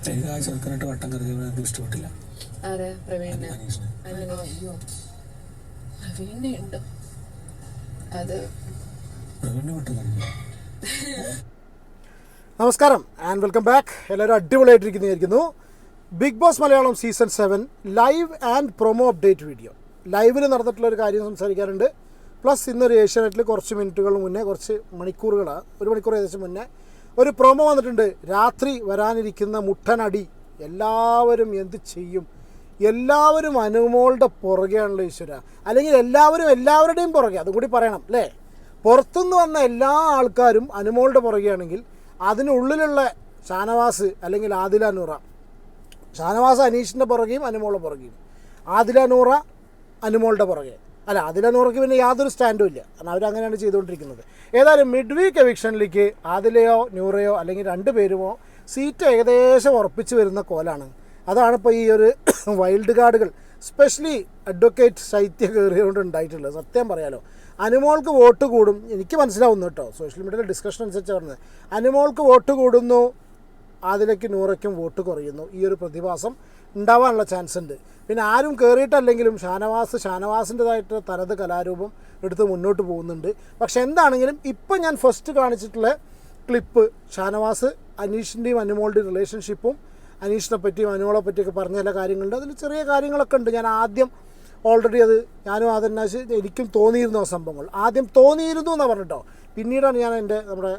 ചെറുക്കനായിട്ട് വട്ടം കറങ്ങിയത് എനിക്ക് ഇഷ്ടപ്പെട്ടില്ല. നമസ്കാരം ആൻഡ് വെൽക്കം ബാക്ക്. എല്ലാവരും അടിപൊളിയായിട്ടിരിക്കുന്നു. Bigg boss Malayalam season 7 live and promo update video. ലൈവിൽ നടന്നിട്ടുള്ളൊരു കാര്യം സംസാരിക്കാറുണ്ട്. പ്ലസ് ഇന്നൊരു ഏഷ്യാനെറ്റിൽ കുറച്ച് മിനിറ്റുകൾ മുന്നേ, കുറച്ച് മണിക്കൂറുകളാണ്, ഒരു മണിക്കൂർ ഏകദേശം മുന്നേ ഒരു പ്രൊമോ വന്നിട്ടുണ്ട്. രാത്രി വരാനിരിക്കുന്ന മുട്ടനടി എല്ലാവരും എന്ത് ചെയ്യും? എല്ലാവരും അനുമോളുടെ പുറകെയാണല്ലോ ഈശ്വര. അല്ലെങ്കിൽ എല്ലാവരുടെയും പുറകെ, അതും കൂടി പറയണം അല്ലേ. പുറത്തുനിന്ന് വന്ന എല്ലാ ആൾക്കാരും അനുമോളുടെ പുറകെയാണെങ്കിൽ അതിനുള്ളിലുള്ള ഷാനവാസ് അല്ലെങ്കിൽ ആദില നൂറ, ഷാനവാസ് അനീഷിൻ്റെ പുറകെയും അനുമോളുടെ പുറകെയും, ആദില നൂറ അനുമോളുടെ പുറകെ. അല്ല, ആദില നൂറയ്ക്ക് പിന്നെ യാതൊരു സ്റ്റാൻഡും ഇല്ല, കാരണം അവരങ്ങനെയാണ് ചെയ്തുകൊണ്ടിരിക്കുന്നത്. ഏതായാലും മിഡ് വീക്ക് എവിക്ഷനിലേക്ക് ആദിലയോ നൂറയോ അല്ലെങ്കിൽ രണ്ട് പേരുമോ സീറ്റ് ഏകദേശം ഉറപ്പിച്ച് വരുന്ന കോലാണ്. അതാണിപ്പോൾ ഈ ഒരു വൈൽഡ് കാർഡുകൾ, സ്പെഷ്യലി അഡ്വക്കേറ്റ് ശൈത്യ കയറിയതുകൊണ്ട് ഉണ്ടായിട്ടുള്ളത്. സത്യം പറയാലോ, അനുമോൾക്ക് വോട്ട് കൂടും, എനിക്ക് മനസ്സിലാവുന്നു കേട്ടോ, സോഷ്യൽ മീഡിയയിലെ ഡിസ്കഷൻ അനുസരിച്ച് പറഞ്ഞത്. അനുമോൾക്ക് വോട്ട് കൂടുന്നു, ആദിലയ്ക്കും നൂറയ്ക്കും വോട്ട് കുറയുന്നു. ഈ ഒരു പ്രതിഭാസം ഉണ്ടാവാനുള്ള ചാൻസ് ഉണ്ട്. പിന്നെ ആരും കയറിയിട്ടല്ലെങ്കിലും ഷാനവാസിൻ്റെതായിട്ട് തനത് കലാരൂപം എടുത്ത് മുന്നോട്ട് പോകുന്നുണ്ട്. പക്ഷെ എന്താണെങ്കിലും ഇപ്പം ഞാൻ ഫസ്റ്റ് കാണിച്ചിട്ടുള്ള ക്ലിപ്പ് ഷാനവാസ് അനീഷിൻ്റെയും അനുമോളുടെയും റിലേഷൻഷിപ്പും അനീഷിനെ പറ്റിയും അനുമോളെ പറ്റിയൊക്കെ പറഞ്ഞ ചില കാര്യങ്ങളുണ്ട്. അതിൽ ചെറിയ കാര്യങ്ങളൊക്കെ ഉണ്ട്. ഞാൻ ആദ്യം ഓൾറെഡി ഞാനും അതെന്നാ എനിക്കും തോന്നിയിരുന്നു ആ സംഭവങ്ങൾ. ആദ്യം തോന്നിയിരുന്നു എന്നാണ് പറഞ്ഞിട്ടോ. പിന്നീടാണ് ഞാൻ നമ്മുടെ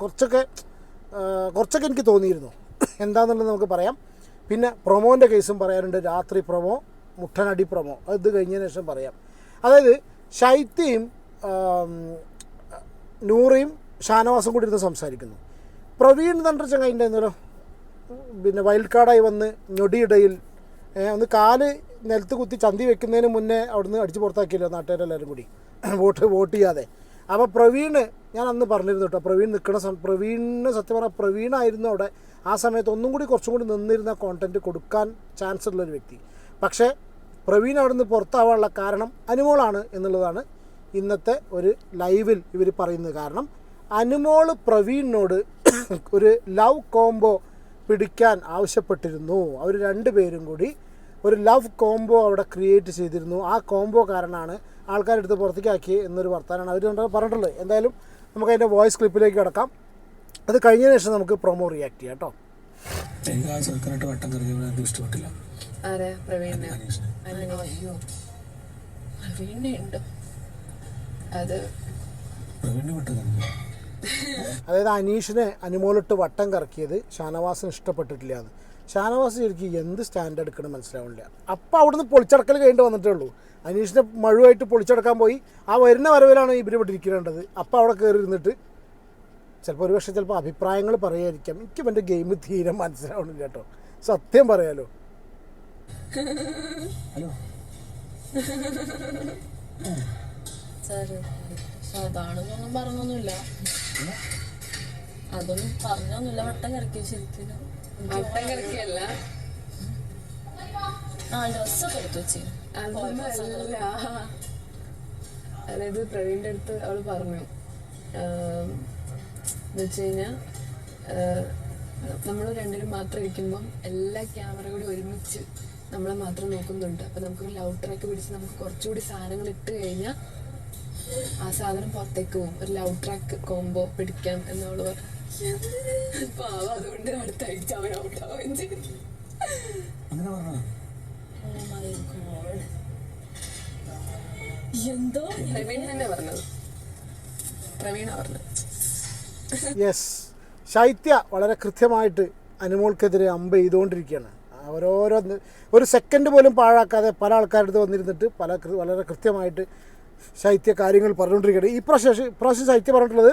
കുറച്ചൊക്കെ എനിക്ക് തോന്നിയിരുന്നു. എന്താണെന്നുള്ളത് നമുക്ക് പറയാം. പിന്നെ പ്രൊമോൻ്റെ കേസും പറയാനുണ്ട്. രാത്രി പ്രൊമോ, മുട്ടനടി പ്രൊമോ, അത് കഴിഞ്ഞതിന് ശേഷം പറയാം. അതായത് ശൈത്യയും നൂറയും ഷാനവാസും കൂടി ഇരുന്ന് സംസാരിക്കുന്നു. പ്രവീൺ തൻ്റെ ചങ്ങായിൻ്റെ എന്നാലോ പിന്നെ വൈൽഡ് കാർഡായി വന്ന് ഞൊടിയിടയിൽ ഒന്ന് കാല് നിലത്ത് കുത്തി ചന്തി വെക്കുന്നതിന് മുന്നേ അവിടുന്ന് അടിച്ച് പുറത്താക്കിയല്ലോ നാട്ടുകാരെല്ലാവരും കൂടി വോട്ട് ചെയ്യാതെ. അപ്പോൾ പ്രവീണ്, ഞാൻ അന്ന് പറഞ്ഞിരുന്നു കേട്ടോ, പ്രവീണിന് സത്യം പറഞ്ഞാൽ പ്രവീണായിരുന്നു അവിടെ ആ സമയത്ത് ഒന്നും കൂടി കുറച്ചും കൂടി നിന്നിരുന്ന കോണ്ടൻറ്റ് കൊടുക്കാൻ ചാൻസ് ഉള്ളൊരു വ്യക്തി. പക്ഷേ പ്രവീൺ അവിടെ നിന്ന് പുറത്താവാനുള്ള കാരണം അനുമോളാണ് എന്നുള്ളതാണ് ഇന്നത്തെ ഒരു ലൈവിൽ ഇവർ പറയുന്നത്. കാരണം അനുമോൾ പ്രവീണിനോട് ഒരു ലവ് കോംബോ പിടിക്കാൻ ആവശ്യപ്പെട്ടിരുന്നു. അവർ രണ്ടുപേരും കൂടി ഒരു ലവ് കോംബോ അവിടെ ക്രിയേറ്റ് ചെയ്തിരുന്നു. ആ കോംബോ കാരണമാണ് ആൾക്കാരെടുത്ത് പുറത്തേക്കാക്കി എന്നൊരു വർത്താനാണ് അവർ പറഞ്ഞിട്ടുള്ളത്. എന്തായാലും നമുക്ക് അതിൻ്റെ വോയിസ് ക്ലിപ്പിലേക്ക് കിടക്കാം. അത് കഴിഞ്ഞതിന് ശേഷം നമുക്ക് പ്രൊമോ റിയാക്ട് ചെയ്യാം കേട്ടോ. ചെറുക്കനായിട്ട് വട്ടം കറങ്ങിയത് എനിക്ക് ഇഷ്ടപ്പെട്ടില്ല. അതായത് അനീഷിനെ അനുമോളിട്ട് വട്ടം കറക്കിയത് ഷാനവാസിന് ഇഷ്ടപ്പെട്ടിട്ടില്ല എന്ന്. ഷാനവാസ് ശരിക്കും എന്ത് സ്റ്റാൻഡ് എടുക്കണം മനസ്സിലാവില്ല. അപ്പോൾ അവിടുന്ന് പൊളിച്ചടക്കൽ കഴിഞ്ഞിട്ട് വന്നിട്ടേ ഉള്ളൂ. അനീഷിനെ മഴുവായിട്ട് പൊളിച്ചടക്കാൻ പോയി. ആ വരുന്ന വരവിലാണ് ഇവർ ഇവിടെ ഇരിക്കേണ്ടത്. അപ്പോൾ അവിടെ കയറി ഇരുന്നിട്ട് ചിലപ്പോൾ അഭിപ്രായങ്ങൾ പറയാതിരിക്കാം. എനിക്കും എൻ്റെ ഗെയിം തീരെ മനസ്സിലാവണില്ല കേട്ടോ, സത്യം പറയാലോ. ഹലോ അതാണെന്നൊന്നും പറഞ്ഞൊന്നുമില്ല, അതൊന്നും പറഞ്ഞൊന്നുമില്ല. വട്ടം കറക്കിയ ശരിക്കും വട്ടം കറക്കിയല്ല, ഡ്രസ്സൊക്കെ എടുത്തു വെച്ച് അതൊന്നല്ല. അതായത് പ്രവീണിൻ്റെ അടുത്ത് അവള് പറഞ്ഞു എന്ന് വെച്ച് കഴിഞ്ഞാൽ നമ്മൾ രണ്ടുപേരും മാത്രം ഇരിക്കുമ്പം എല്ലാ ക്യാമറ കൂടി ഒരുമിച്ച് നമ്മളെ മാത്രം നോക്കുന്നുണ്ട്. അപ്പം നമുക്കൊരു ലവ് ട്രാക്ക് പിടിച്ച് നമുക്ക് കുറച്ചുകൂടി സാധനങ്ങൾ ഇട്ട് കഴിഞ്ഞാൽ ആ സാധനം പുറത്തേക്ക് പോകും. ഒരു ലവ് ട്രാക്ക് കോംബോ പിടിക്കാം എന്നവള് പറഞ്ഞു. പാവം, അതുകൊണ്ട് അടുത്തഴിച്ച് അവൻ ഔട്ടാവുകയും ചെയ്തു. എന്തോ പ്രവീൺ തന്നെ പറഞ്ഞത്, പ്രവീണ പറഞ്ഞത്. യെസ്, ശൈത്യ വളരെ കൃത്യമായിട്ട് അനുമോൾക്കെതിരെ അമ്പ് ചെയ്തുകൊണ്ടിരിക്കുകയാണ്. ഓരോരോ ഒരു സെക്കൻഡ് പോലും പാഴാക്കാതെ പല ആൾക്കാരുടെ അടുത്ത് വന്നിരുന്നിട്ട് വളരെ കൃത്യമായിട്ട് ശൈത്യ കാര്യങ്ങൾ പറഞ്ഞുകൊണ്ടിരിക്കുകയാണ്. ഇപ്രാവശ്യം ശൈത്യ പറഞ്ഞിട്ടുള്ളത്,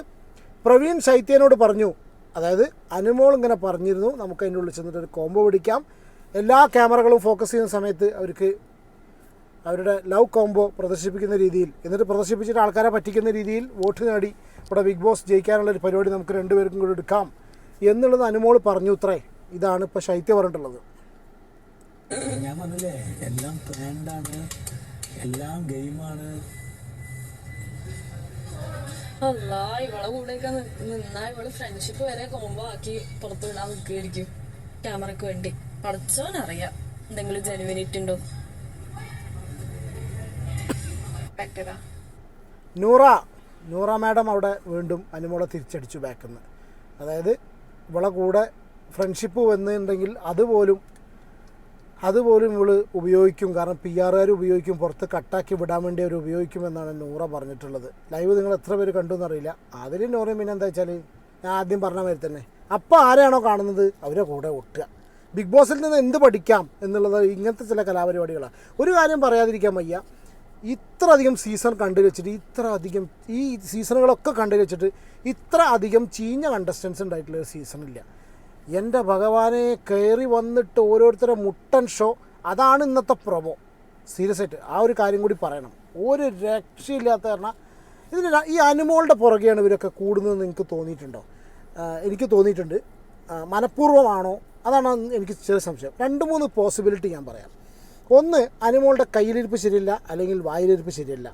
പ്രവീൺ ശൈത്യനോട് പറഞ്ഞു, അതായത് അനുമോൾ ഇങ്ങനെ പറഞ്ഞിരുന്നു, നമുക്ക് അതിൻ്റെ ഉള്ളിൽ ചെന്നിട്ട് ഒരു കോംബോ പിടിക്കാം, എല്ലാ ക്യാമറകളും ഫോക്കസ് ചെയ്യുന്ന സമയത്ത് അവർക്ക് അവരുടെ ലവ് കോംബോ പ്രദർശിപ്പിക്കുന്ന രീതിയിൽ, എന്നിട്ട് പ്രദർശിപ്പിച്ചിട്ട് ആൾക്കാരെ പറ്റിക്കുന്ന രീതിയിൽ വോട്ട് നേടി ഇവിടെ ബിഗ് ബോസ് ജയിക്കാനുള്ളൊരു പരിപാടി നമുക്ക് രണ്ടുപേർക്കും കൂടി എടുക്കാം എന്നുള്ളത് അനുമോൾ പറഞ്ഞു. ഇത്രേ, ഇതാണ് ഇപ്പോൾ ശൈത്യ പറഞ്ഞിട്ടുള്ളത്. ഞാൻ പറഞ്ഞില്ലേ, എല്ലാം പ്ലാൻഡാണ്, എല്ലാം ഗെയിമാണ്. ഇവളെ കൂടെയൊക്കെ നിന്നാ ഇവള് ഫ്രണ്ട്ഷിപ്പ് വരെ കോംബോ ആക്കി പുറത്തു വിടാൻ നിൽക്കുകയായിരിക്കും. ക്യാമറക്ക് വേണ്ടി. പഠിച്ചോനറിയാം എന്തെങ്കിലും ജെനുവിനിറ്റി ഉണ്ടോ. നൂറ മാഡം അവിടെ വീണ്ടും അനുമോളെ തിരിച്ചടിച്ചു ബാക്കിൽ. അതായത് ഇവളെ കൂടെ ഫ്രണ്ട്ഷിപ്പ് വന്നിട്ടുണ്ടെങ്കിൽ അതുപോലും ഇവള് ഉപയോഗിക്കും. കാരണം PR ഉപയോഗിക്കും, പുറത്ത് കട്ടാക്കി വിടാൻ വേണ്ടി അവർ ഉപയോഗിക്കുമെന്നാണ് നൂറ പറഞ്ഞിട്ടുള്ളത്. ലൈവ് നിങ്ങൾ എത്ര പേര് കണ്ടു എന്നറിയില്ല. അതിൽ നൂറയും പിന്നെ എന്താ വെച്ചാൽ ഞാൻ ആദ്യം പറഞ്ഞ മാതിരി തന്നെ അപ്പോൾ ആരെയാണോ കാണുന്നത് അവരെ കൂടെ ഒട്ടുക. ബിഗ് ബോസിൽ നിന്ന് എന്ത് പഠിക്കാം എന്നുള്ളത് ഇങ്ങനത്തെ ചില കലാപരിപാടികളാണ്. ഒരു കാര്യം പറയാതിരിക്കാൻ വയ്യ, ഇത്ര അധികം സീസൺ കണ്ടു വെച്ചിട്ട് ഈ സീസണുകളൊക്കെ കണ്ടു വെച്ചിട്ട് ഇത്ര അധികം ചീഞ്ഞ കണ്ടസ്റ്റൻസ് ഉണ്ടായിട്ടുള്ളൊരു സീസണില്ല. എൻ്റെ ഭഗവാനെ, കയറി വന്നിട്ട് ഓരോരുത്തരുടെ മുട്ടൻ ഷോ, അതാണ് ഇന്നത്തെ പ്രൊമോ. സീരിയസ് ആയിട്ട് ആ ഒരു കാര്യം കൂടി പറയണം. ഒരു രക്ഷയില്ലാത്ത കാരണം ഇതിന് ഈ അനുമോളുടെ പുറകെയാണ് ഇവരൊക്കെ കൂടുന്നതെന്ന് എനിക്ക് തോന്നിയിട്ടുണ്ടോ? എനിക്ക് തോന്നിയിട്ടുണ്ട്. മനഃപൂർവ്വമാണോ? അതാണ് എനിക്ക് ചെറിയ സംശയം. 2-3 പോസിബിലിറ്റി ഞാൻ പറയാം. ഒന്ന്, അനുമോളുടെ കയ്യിലിരിപ്പ് ശരിയല്ല, അല്ലെങ്കിൽ വായിലിരിപ്പ് ശരിയല്ല.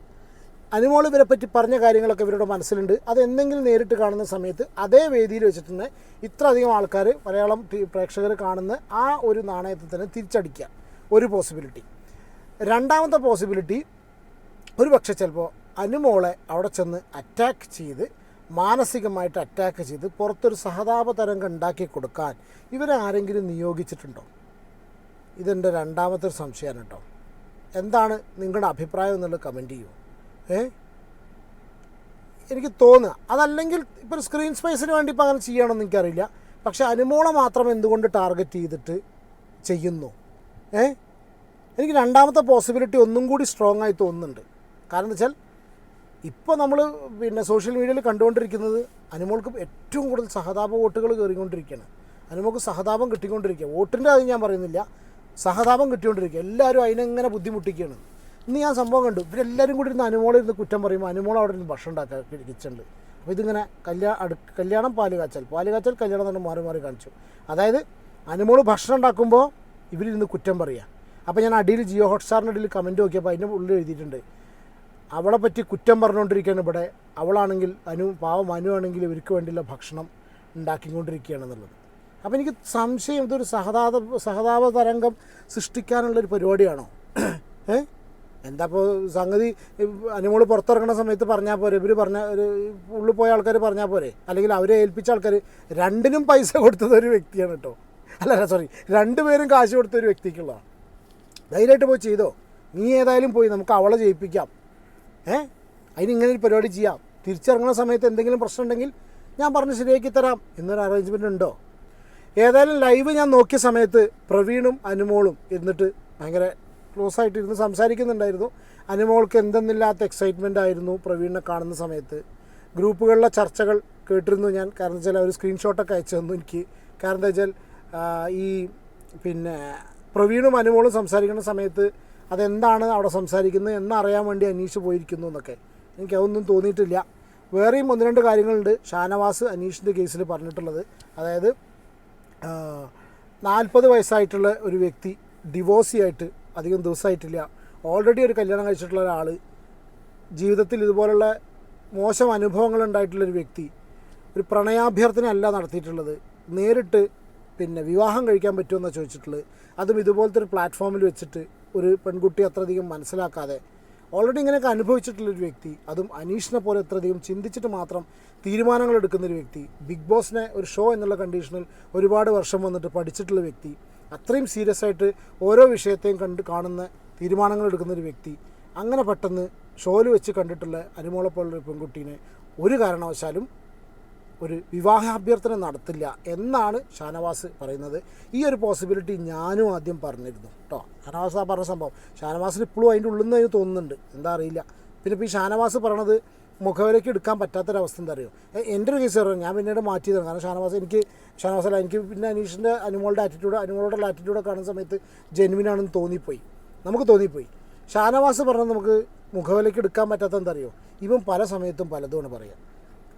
അനുമോൾ ഇവരെ പറ്റി പറഞ്ഞ കാര്യങ്ങളൊക്കെ ഇവരുടെ മനസ്സിലുണ്ട്. അത് എന്തെങ്കിലും നേരിട്ട് കാണുന്ന സമയത്ത് അതേ വേദിയിൽ വെച്ചിട്ട് തന്നെ ഇത്ര അധികം ആൾക്കാർ, മലയാളം പ്രേക്ഷകർ കാണുന്ന ആ ഒരു നാണയത്തിൽ തന്നെ തിരിച്ചടിക്കുക, ഒരു പോസിബിലിറ്റി. രണ്ടാമത്തെ പോസിബിലിറ്റി, ഒരു പക്ഷേ ചിലപ്പോൾ അനുമോളെ അവിടെ ചെന്ന് അറ്റാക്ക് ചെയ്ത്, മാനസികമായിട്ട് അറ്റാക്ക് ചെയ്ത് പുറത്തൊരു സഹതാപ തരംഗം ഉണ്ടാക്കി കൊടുക്കാൻ ഇവരെ ആരെങ്കിലും നിയോഗിച്ചിട്ടുണ്ടോ? ഇതെൻ്റെ രണ്ടാമത്തെ ഒരു സംശയമാണ് കേട്ടോ. എന്താണ് നിങ്ങളുടെ അഭിപ്രായം എന്നുള്ളത് കമൻറ്റ് ചെയ്യൂ. എനിക്ക് തോന്നുക അതല്ലെങ്കിൽ ഇപ്പോൾ സ്ക്രീൻ സ്പേസിന് വേണ്ടി ഇപ്പോൾ അങ്ങനെ ചെയ്യണമെന്ന് എനിക്കറിയില്ല. പക്ഷേ അനുമോളെ മാത്രം എന്തുകൊണ്ട് ടാർഗറ്റ് ചെയ്തിട്ട് ചെയ്യുന്നു? എനിക്ക് രണ്ടാമത്തെ പോസിബിലിറ്റി ഒന്നും കൂടി സ്ട്രോങ് ആയി തോന്നുന്നുണ്ട്. കാരണം എന്താ വെച്ചാൽ ഇപ്പോൾ നമ്മൾ സോഷ്യൽ മീഡിയയിൽ കണ്ടുകൊണ്ടിരിക്കുന്നത് അനുമോൾക്ക് ഏറ്റവും കൂടുതൽ സഹതാപ വോട്ടുകൾ കയറിക്കൊണ്ടിരിക്കുകയാണ്. അനുമോൾക്ക് സഹതാപം കിട്ടിക്കൊണ്ടിരിക്കുക. വോട്ടിൻ്റെ അത് ഞാൻ പറയുന്നില്ല, സഹതാപം കിട്ടിക്കൊണ്ടിരിക്കുക. എല്ലാവരും അതിനെങ്ങനെ ബുദ്ധിമുട്ടിക്കുകയാണ്. ഇന്ന് ഞാൻ സംഭവം കണ്ടു, ഇവരെല്ലാവരും കൂടി ഇരുന്ന് അനുമോളിരുന്ന് കുറ്റം പറയുമ്പോൾ അനുമോൾ അവിടെ ഇരുന്ന് ഭക്ഷണം ഉണ്ടാക്കുക കിച്ചണിൽ. അപ്പോൾ ഇതിങ്ങനെ കല്യാണം പാല് കാച്ചൽ കല്യാണം തന്നെ മാറി കാണിച്ചു. അതായത് അനുമോൾ ഭക്ഷണം ഉണ്ടാക്കുമ്പോൾ ഇവരിരുന്ന് കുറ്റം പറയുക. അപ്പോൾ ഞാൻ അടിയിൽ ജിയോ ഹോട്ട്സ്റ്റാറിൻ്റെ അടിയിൽ കമൻറ്റ് നോക്കിയപ്പോൾ അതിൻ്റെ ഉള്ളിൽ എഴുതിയിട്ടുണ്ട്, അവളെ പറ്റി കുറ്റം പറഞ്ഞുകൊണ്ടിരിക്കുകയാണ് ഇവിടെ. അവളാണെങ്കിൽ പാവം അനു ആണെങ്കിൽ ഇവർക്ക് വേണ്ടിയുള്ള ഭക്ഷണം ഉണ്ടാക്കിക്കൊണ്ടിരിക്കുകയാണെന്നുള്ളത്. അപ്പോൾ എനിക്ക് സംശയം, ഇതൊരു സഹതാപ തരംഗം സൃഷ്ടിക്കാനുള്ളൊരു പരിപാടിയാണോ? എന്താ ഇപ്പോൾ സംഗതി? അനുമോൾ പുറത്തിറങ്ങുന്ന സമയത്ത് പറഞ്ഞാൽ പോരെ, ഇവർ ഉള്ളിൽ പോയ ആൾക്കാർ പറഞ്ഞാൽ പോരെ? അല്ലെങ്കിൽ അവരെ ഏൽപ്പിച്ച ആൾക്കാർ രണ്ടിനും പൈസ കൊടുത്തത് ഒരു വ്യക്തിയാണ് കേട്ടോ. രണ്ടുപേരും കാശ് കൊടുത്ത ഒരു വ്യക്തിക്കുള്ളതാണ്. ധൈര്യമായിട്ട് പോയി ചെയ്തോ, നീ ഏതായാലും പോയി, നമുക്ക് അവളെ ജയിപ്പിക്കാം. അതിനിങ്ങനെ ഒരു പരിപാടി ചെയ്യാം. തിരിച്ചിറങ്ങുന്ന സമയത്ത് എന്തെങ്കിലും പ്രശ്നം ഉണ്ടെങ്കിൽ ഞാൻ പറഞ്ഞ് ശരിയാക്കി തരാം എന്നൊരു അറേഞ്ച്മെൻ്റ് ഉണ്ടോ? ഏതായാലും ലൈവ് ഞാൻ നോക്കിയ സമയത്ത് പ്രവീണും അനുമോളും ഇരുന്നിട്ട് ഭയങ്കര ക്ലോസ് ആയിട്ട് ഇരുന്ന് സംസാരിക്കുന്നുണ്ടായിരുന്നു. അനുമോൾക്ക് എന്തെന്നില്ലാത്ത എക്സൈറ്റ്മെൻ്റ് ആയിരുന്നു പ്രവീണിനെ കാണുന്ന സമയത്ത്. ഗ്രൂപ്പുകളിലെ ചർച്ചകൾ കേട്ടിരുന്നു ഞാൻ. കാരണം വെച്ചാൽ അവർ സ്ക്രീൻഷോട്ടൊക്കെ അയച്ചു തന്നു എനിക്ക്. കാരണം എന്താ വെച്ചാൽ ഈ പ്രവീണും അനുമോളും സംസാരിക്കുന്ന സമയത്ത് അതെന്താണ് അവിടെ സംസാരിക്കുന്നത് എന്നറിയാൻ വേണ്ടി അനീഷ് പോയിരിക്കുന്നു എന്നൊക്കെ. എനിക്കതൊന്നും തോന്നിയിട്ടില്ല. വേറെയും 1-2 കാര്യങ്ങളുണ്ട് ഷാനവാസ് അനീഷിൻ്റെ കേസിൽ പറഞ്ഞിട്ടുള്ളത്. അതായത് 40 വയസ്സായിട്ടുള്ള ഒരു വ്യക്തി ഡിവോഴ്സിയായിട്ട് അധികം ദിവസമായിട്ടില്ല, ഓൾറെഡി ഒരു കല്യാണം കഴിച്ചിട്ടുള്ള ഒരാൾ, ജീവിതത്തിൽ ഇതുപോലുള്ള മോശം അനുഭവങ്ങൾ ഉണ്ടായിട്ടുള്ളൊരു വ്യക്തി, ഒരു പ്രണയാഭ്യർത്ഥന അല്ല നടത്തിയിട്ടുള്ളത്, നേരിട്ട് വിവാഹം കഴിക്കാൻ പറ്റുമെന്നാണ് ചോദിച്ചിട്ടുള്ളത്. അതും ഇതുപോലത്തെ ഒരു പ്ലാറ്റ്ഫോമിൽ വെച്ചിട്ട് ഒരു പെൺകുട്ടി അത്രയധികം മനസ്സിലാക്കാതെ ഓൾറെഡി ഇങ്ങനെയൊക്കെ അനുഭവിച്ചിട്ടുള്ളൊരു വ്യക്തി, അതും അനീഷിനെ പോലെ അത്രയധികം ചിന്തിച്ചിട്ട് മാത്രം തീരുമാനങ്ങൾ എടുക്കുന്നൊരു വ്യക്തി, ബിഗ് ബോസിനെ ഒരു ഷോ എന്നുള്ള കണ്ടീഷനിൽ ഒരുപാട് വർഷം വന്നിട്ട് പഠിച്ചിട്ടുള്ള വ്യക്തി, അത്രയും സീരിയസ് ആയിട്ട് ഓരോ വിഷയത്തെയും കാണുന്ന തീരുമാനങ്ങൾ എടുക്കുന്നൊരു വ്യക്തി, അങ്ങനെ പെട്ടെന്ന് ഷോയിൽ വെച്ച് കണ്ടിട്ടുള്ള അനുമോളെ പോലുള്ളൊരു പെൺകുട്ടീനെ ഒരു കാരണവശാലും ഒരു വിവാഹാഭ്യർത്ഥന നടത്തില്ല എന്നാണ് ഷാനവാസ് പറയുന്നത്. ഈ ഒരു പോസിബിലിറ്റി ഞാനും ആദ്യം പറഞ്ഞിരുന്നു കേട്ടോ. ഷാനവാസ് ആ പറഞ്ഞ സംഭവം ഷാനവാസിന് ഇപ്പോഴും അതിൻ്റെ ഉള്ളിൽ നിന്ന് തോന്നുന്നുണ്ട്, എന്താ അറിയില്ല. പിന്നെ ഇപ്പോൾ ഈ ഷാനവാസ് പറയണത് മുഖവിലേക്ക് എടുക്കാൻ പറ്റാത്തൊരവസ്ഥ എന്താ അറിയോ? എൻ്റെ ഒരു കേസ് പറഞ്ഞു, ഞാൻ പിന്നീട് മാറ്റിയതാണ്. കാരണം ഷാനവാസല്ല എനിക്ക് പിന്നെ അനീഷിൻ്റെ അനുമോളുടെ ആറ്റിറ്റ്യൂഡ് കാണുന്ന സമയത്ത് ജെനുവിനാണെന്ന് നമുക്ക് തോന്നിപ്പോയി. ഷാനവാസ് പറഞ്ഞത് നമുക്ക് മുഖവിലേക്ക് എടുക്കാൻ പറ്റാത്ത എന്താ അറിയോ? ഇവൻ പല സമയത്തും പലതുമാണ് പറയുക.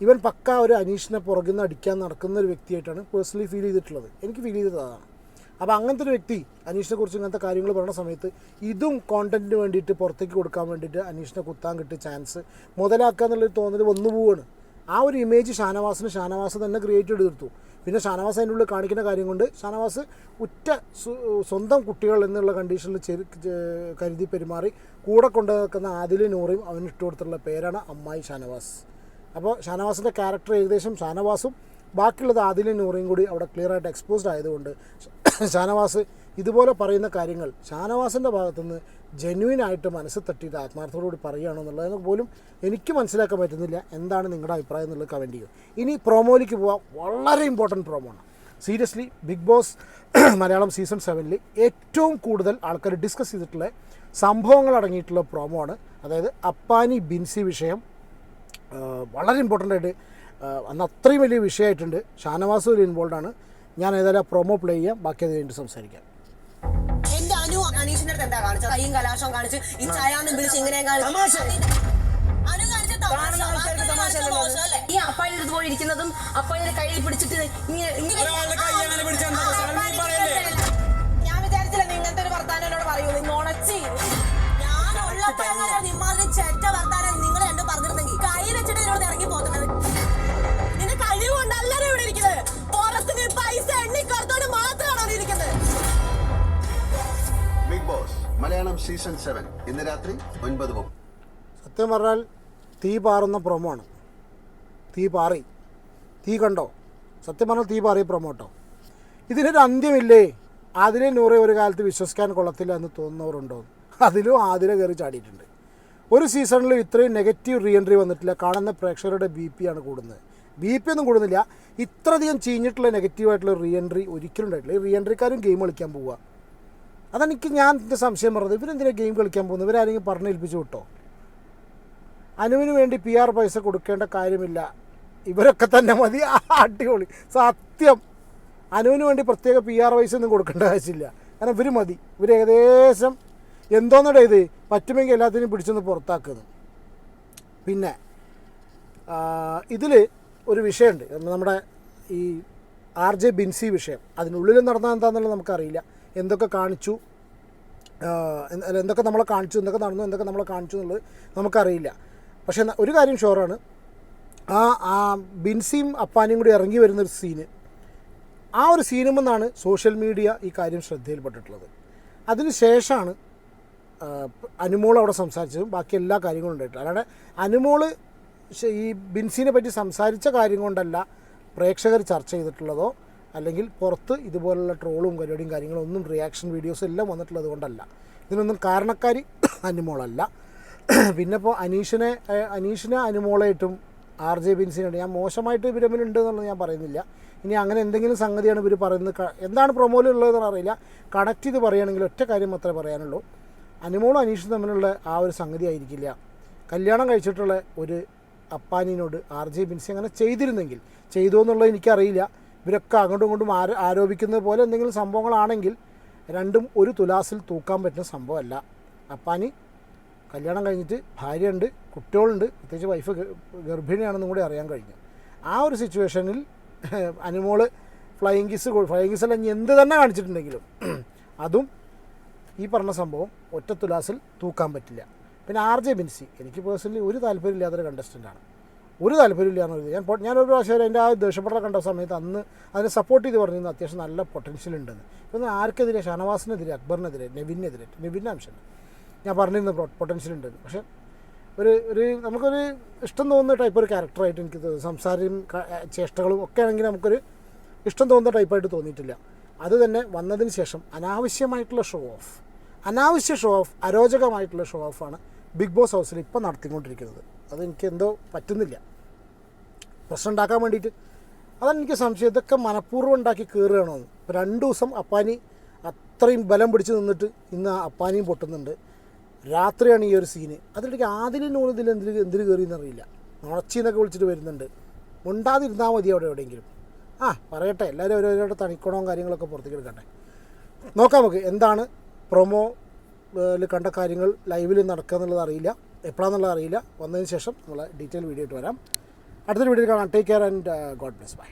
ഇവൻ പക്ക ഒരു അനീഷിനെ പുറകിൽ നിന്ന് അടിക്കാൻ നടക്കുന്ന ഒരു വ്യക്തിയായിട്ടാണ് പേഴ്സണലി ഫീൽ ചെയ്തിട്ടുള്ളത്. എനിക്ക് ഫീൽ ചെയ്തത് അതാണ്. അപ്പോൾ അങ്ങനത്തെ ഒരു വ്യക്തി അനീഷിനെ കുറിച്ച് ഇങ്ങനത്തെ കാര്യങ്ങൾ പറയുന്ന സമയത്ത് ഇതും കോണ്ടന്റിന് വേണ്ടിയിട്ട് പുറത്തേക്ക് കൊടുക്കാൻ വേണ്ടിയിട്ട് അനീഷിനെ കുത്താൻ കിട്ടിയ ചാൻസ് മുതലാക്കുക എന്നുള്ളൊരു തോന്നൽ വന്നു പോവുകയാണ്. ആ ഒരു ഇമേജ് ഷാനവാസ് തന്നെ ക്രിയേറ്റ് ചെയ്ത് തീർത്തു. പിന്നെ ഷാനവാസ് അതിൻ്റെ ഉള്ളിൽ കാണിക്കുന്ന കാര്യം കൊണ്ട് ഷാനവാസ് സ്വന്തം കുട്ടികൾ എന്നുള്ള കണ്ടീഷനിൽ കരുതി പെരുമാറി കൂടെ കൊണ്ടു നിൽക്കുന്ന ആദിൽ നൂറയും അവന് ഇട്ട് കൊടുത്തിട്ടുള്ള പേരാണ് അമ്മായി ഷാനവാസ്. അപ്പോൾ ഷാനവാസിൻ്റെ ക്യാരക്ടർ ഏകദേശം ഷാനവാസും ബാക്കിയുള്ളത് ആദിൽ നൂറയും കൂടി അവിടെ ക്ലിയറായിട്ട് എക്സ്പോസ്ഡ് ആയതുകൊണ്ട് ഷാനവാസ് ഇതുപോലെ പറയുന്ന കാര്യങ്ങൾ ഷാനവാസിൻ്റെ ഭാഗത്തുനിന്ന് ജെന്യൂനായിട്ട് മനസ്സ് തട്ടിയിട്ട് ആത്മാർത്ഥത്തോടുകൂടി പറയുകയാണെന്നുള്ളതിന് പോലും എനിക്ക് മനസ്സിലാക്കാൻ പറ്റുന്നില്ല. എന്താണ് നിങ്ങളുടെ അഭിപ്രായം എന്നുള്ളത് കമൻറ്റ് ചെയ്യും. ഇനി പ്രോമോയിലേക്ക് പോവാം. വളരെ ഇമ്പോർട്ടൻറ്റ് പ്രോമോ ആണ്. Seriously Bigg boss Malayalam season 7 ഏറ്റവും കൂടുതൽ ആൾക്കാർ ഡിസ്കസ് ചെയ്തിട്ടുള്ള സംഭവങ്ങൾ അടങ്ങിയിട്ടുള്ള പ്രോമോ ആണ്. അതായത് അപ്പാനി ബിൻസി വിഷയം വളരെ ഇമ്പോർട്ടൻ്റ് ആയിട്ട് അന്ന് അത്രയും വലിയ വിഷയമായിട്ടുണ്ട്. ഷാനവാസ് ഒരു ഇൻവോൾവ് ആണ്. ഞാൻ ഏതായാലും പ്രോമോ പ്ലേ ചെയ്യാം, ബാക്കി അത് കഴിഞ്ഞിട്ട് സംസാരിക്കാം. എന്റെ അനീഷിന്റെ അടുത്ത് എന്താ കാണിച്ചത്? കൈയും കലാശവും കാണിച്ച് ഈ ചായാന്നും വിളിച്ച് ഇങ്ങനെ ഈ അപ്പായുടെ അടുത്ത് പോയി ഇരിക്കുന്നതും അപ്പായുടെ കയ്യിൽ പിടിച്ചിട്ട് ഞാൻ വിചാരിച്ചില്ല ഇങ്ങനത്തെ ഒരു വർത്താനം എന്നോട് പറയൂ. ഉണച്ചി ഞാനുള്ളപ്പോഴാണ് നിമ്മാതിരി ചെറ്റ വർത്താനം നിങ്ങൾ രണ്ടും പറഞ്ഞിരുന്നെങ്കിൽ കൈ വെച്ചിട്ട് എന്നോട് ഇറങ്ങി പോകുന്നത്. നിന്റെ കഴിവുകൊണ്ടല്ലല്ലോ ഇവിടെ ഇരിക്കുന്നത്. പുറത്തിന് പൈസ എണ്ണിക്കോർത്തോട് മാത്രമാണോ ഇരിക്കുന്നത്? ബിഗ് ബോസ് മലയാളം സീസൺ 7 ഇന്ന് രാത്രി 9:30. സത്യം പറഞ്ഞാൽ തീ പാറുന്ന പ്രൊമോ ആണ്. തീ കണ്ടോ? സത്യം പറഞ്ഞാൽ തീ പാറിയ പ്രൊമോ കേട്ടോ. ഇതിനൊരു അന്ത്യമില്ലേ? ആദിലെ നൂറെ ഒരു കാലത്ത് വിശ്വസിക്കാൻ കൊള്ളത്തില്ല എന്ന് തോന്നുന്നവരുണ്ടോ? അതിലും ആദിലെ കയറി ചാടിയിട്ടുണ്ട്. ഒരു സീസണിലും ഇത്രയും നെഗറ്റീവ് റീ എൻട്രി വന്നിട്ടില്ല. കാണുന്ന പ്രേക്ഷകരുടെ BP ആണ് കൂടുന്നത്. BP ഒന്നും കൂടുന്നില്ല. ഇത്രയധികം ചീഞ്ഞിട്ടുള്ള നെഗറ്റീവായിട്ടുള്ള റീ എൻട്രി ഒരിക്കലും ഉണ്ടായിട്ടില്ല. ഈ റീ എൻട്രിക്കാരും ഗെയിം കളിക്കാൻ പോവുക. അതെനിക്ക് ഞാൻ എൻ്റെ സംശയം പറഞ്ഞത്. ഇവരെന്തിനാണ് ഗെയിം കളിക്കാൻ പോകുന്നത്? ഇവരാരെങ്കിലും പറഞ്ഞേൽപ്പിച്ചു വിട്ടോ? അനുവിന് വേണ്ടി PR പൈസ കൊടുക്കേണ്ട കാര്യമില്ല, ഇവരൊക്കെ തന്നെ മതി. അടിപൊളി സത്യം. അനുവിന് വേണ്ടി പ്രത്യേക PR പൈസ ഒന്നും കൊടുക്കേണ്ട ആവശ്യമില്ല. കാരണം ഇവർ മതി. ഇവർ ഏകദേശം എന്തോന്നിടെ ഇത് പറ്റുമെങ്കിൽ എല്ലാത്തിനും പിടിച്ചൊന്ന് പുറത്താക്കുന്നു. പിന്നെ ഇതിൽ ഒരു വിഷയമുണ്ട്. നമ്മുടെ ഈ RJ ബിൻസി വിഷയം. അതിനുള്ളിൽ നടന്നത് എന്താണെന്നുള്ളത് നമുക്കറിയില്ല. എന്തൊക്കെ കാണിച്ചു, എന്തൊക്കെ നമ്മളെ കാണിച്ചു, എന്തൊക്കെ നടന്നു, എന്തൊക്കെ നമ്മളെ കാണിച്ചു എന്നുള്ളത് നമുക്കറിയില്ല. പക്ഷേ ഒരു കാര്യം ഷുവറാണ്, ആ ബിൻസിയും അപ്പാനിയും കൂടി ഇറങ്ങി വരുന്നൊരു സീന്, ആ ഒരു സീനുമെന്നാണ് സോഷ്യൽ മീഡിയ ഈ കാര്യം ശ്രദ്ധയിൽപ്പെട്ടിട്ടുള്ളത്. അതിന് ശേഷമാണ് അനുമോൾ അവിടെ സംസാരിച്ചതും ബാക്കി എല്ലാ കാര്യങ്ങളും ഉണ്ടായിട്ടില്ല. അല്ലാതെ അനുമോൾ ഈ ബിൻസിനെ പറ്റി സംസാരിച്ച കാര്യം കൊണ്ടല്ല പ്രേക്ഷകർ ചർച്ച ചെയ്തിട്ടുള്ളതോ അല്ലെങ്കിൽ പുറത്ത് ഇതുപോലുള്ള ട്രോളും പരിപാടിയും കാര്യങ്ങളും ഒന്നും റിയാക്ഷൻ വീഡിയോസ് എല്ലാം വന്നിട്ടുള്ളത് കൊണ്ടല്ല. ഇതിനൊന്നും കാരണക്കാരി അനുമോളല്ല. പിന്നെ ഇപ്പോൾ അനീഷിനെ അനുമോളായിട്ടും RJ ബിൻസിനായിട്ട് ഞാൻ മോശമായിട്ട് ഇവർ തമ്മിലുണ്ട് എന്നുള്ളത് ഞാൻ പറയുന്നില്ല. ഇനി അങ്ങനെ എന്തെങ്കിലും സംഗതിയാണ് ഇവർ പറയുന്നത്, എന്താണ് പ്രൊമോയിലുള്ളതെന്ന് അറിയില്ല. കണക്ട് ചെയ്ത് പറയുകയാണെങ്കിൽ ഒറ്റ കാര്യം മാത്രമേ പറയാനുള്ളൂ. അനുമോളും അനീഷും തമ്മിലുള്ള ആ ഒരു സംഗതി ആയിരിക്കില്ല. കല്യാണം കഴിച്ചിട്ടുള്ള ഒരു അപ്പാനിനോട് RJ ബിൻസി അങ്ങനെ ചെയ്തോ എന്നുള്ളത് എനിക്കറിയില്ല. ഇവരൊക്കെ അങ്ങോട്ടും ഇങ്ങോട്ടും ആരോപിക്കുന്നത് പോലെ എന്തെങ്കിലും സംഭവങ്ങളാണെങ്കിൽ രണ്ടും ഒരു തുലാസിൽ തൂക്കാൻ പറ്റുന്ന സംഭവമല്ല. അപ്പാനി കല്യാണം കഴിഞ്ഞിട്ട് ഭാര്യയുണ്ട്, കുട്ടികളുണ്ട്, പ്രത്യേകിച്ച് വൈഫ് ഗർഭിണിയാണെന്നും കൂടി അറിയാൻ കഴിഞ്ഞു. ആ ഒരു സിറ്റുവേഷനിൽ അനുമോള് ഫ്ലൈയിങ് കിസ് അല്ല എന്ത് തന്നെ കാണിച്ചിട്ടുണ്ടെങ്കിലും അതും ഈ പറഞ്ഞ സംഭവം ഒറ്റ തുലാസിൽ തൂക്കാൻ പറ്റില്ല. പിന്നെ RJ ബിൻസി എനിക്ക് പേഴ്സണലി ഒരു താല്പര്യമില്ലാത്തൊരു കണ്ടസ്റ്റൻ്റാണ്. ഒരു താല്പര്യമില്ലാന്ന് പറയുന്നത് ഞാനൊരു പ്രാവശ്യം എൻ്റെ ആ ദേഷ്യപ്പെട്ട കണ്ട സമയത്ത് അന്ന് അതിനെ സപ്പോർട്ട് ചെയ്ത് പറഞ്ഞിരുന്നു അത്യാവശ്യം നല്ല പൊട്ടൻഷ്യൽ ഉണ്ടെന്ന്. ഇപ്പം ആർക്കെതിരെ? ഷാനവാസിനെതിരെ, അക്ബറിനെതിരെ, നെവിൻ്റെ അംശം ഞാൻ പറഞ്ഞിരുന്നു പൊട്ടൻഷ്യൽ ഉണ്ടെന്ന്. പക്ഷേ ഒരു നമുക്കൊരു ഇഷ്ടം തോന്നുന്ന ടൈപ്പ് ഒരു ക്യാരക്ടറായിട്ട് എനിക്ക് സംസാരം ചേഷ്ടകളും ഒക്കെ ആണെങ്കിൽ നമുക്കൊരു ഇഷ്ടം തോന്നുന്ന ടൈപ്പായിട്ട് തോന്നിയിട്ടില്ല. അത് തന്നെ വന്നതിന് ശേഷം അനാവശ്യമായിട്ടുള്ള അനാവശ്യ ഷോ ഓഫ് അരോചകമായിട്ടുള്ള ഷോ ഓഫാണ് ബിഗ് ബോസ് ഹൗസിൽ ഇപ്പം നടത്തിക്കൊണ്ടിരിക്കുന്നത്. അതെനിക്ക് എന്തോ പറ്റുന്നില്ല. പ്രശ്നം ഉണ്ടാക്കാൻ വേണ്ടിയിട്ട് അതാണ് എനിക്ക് സംശയം. ഇതൊക്കെ മനഃപൂർവ്വം ഉണ്ടാക്കി കയറുകയാണോ എന്ന്. ഇപ്പോൾ 2 ദിവസം അപ്പാനി അത്രയും ബലം പിടിച്ച് നിന്നിട്ട് ഇന്ന് അപ്പാനിയും പൊട്ടുന്നുണ്ട്. രാത്രിയാണ് ഈ ഒരു സീന്. അതിലേക്ക് ആദ്യം ഇതിൽ എന്തിന് കയറിയെന്നറിയില്ല. നുണച്ചിന്നൊക്കെ വിളിച്ചിട്ട് വരുന്നുണ്ട്. മുണ്ടാതിരുന്നാൽ മതി അവിടെ എവിടെയെങ്കിലും. പറയട്ടെ, എല്ലാവരും ഓരോരോ തണിക്കണവും കാര്യങ്ങളൊക്കെ പുറത്തേക്ക് എടുക്കട്ടെ. നോക്കാം നമുക്ക് എന്താണ് പ്രൊമോയിൽ കണ്ട കാര്യങ്ങൾ ലൈവിൽ നടക്കുക എന്നുള്ളത് അറിയില്ല, എപ്പോഴാണെന്നുള്ളത് അറിയില്ല. വന്നതിന് ശേഷം നമ്മൾ ഡീറ്റെയിൽ വീഡിയോ ആയിട്ട് വരാം. അടുത്തൊരു വീഡിയോ കാണാം. Take care and God bless. By.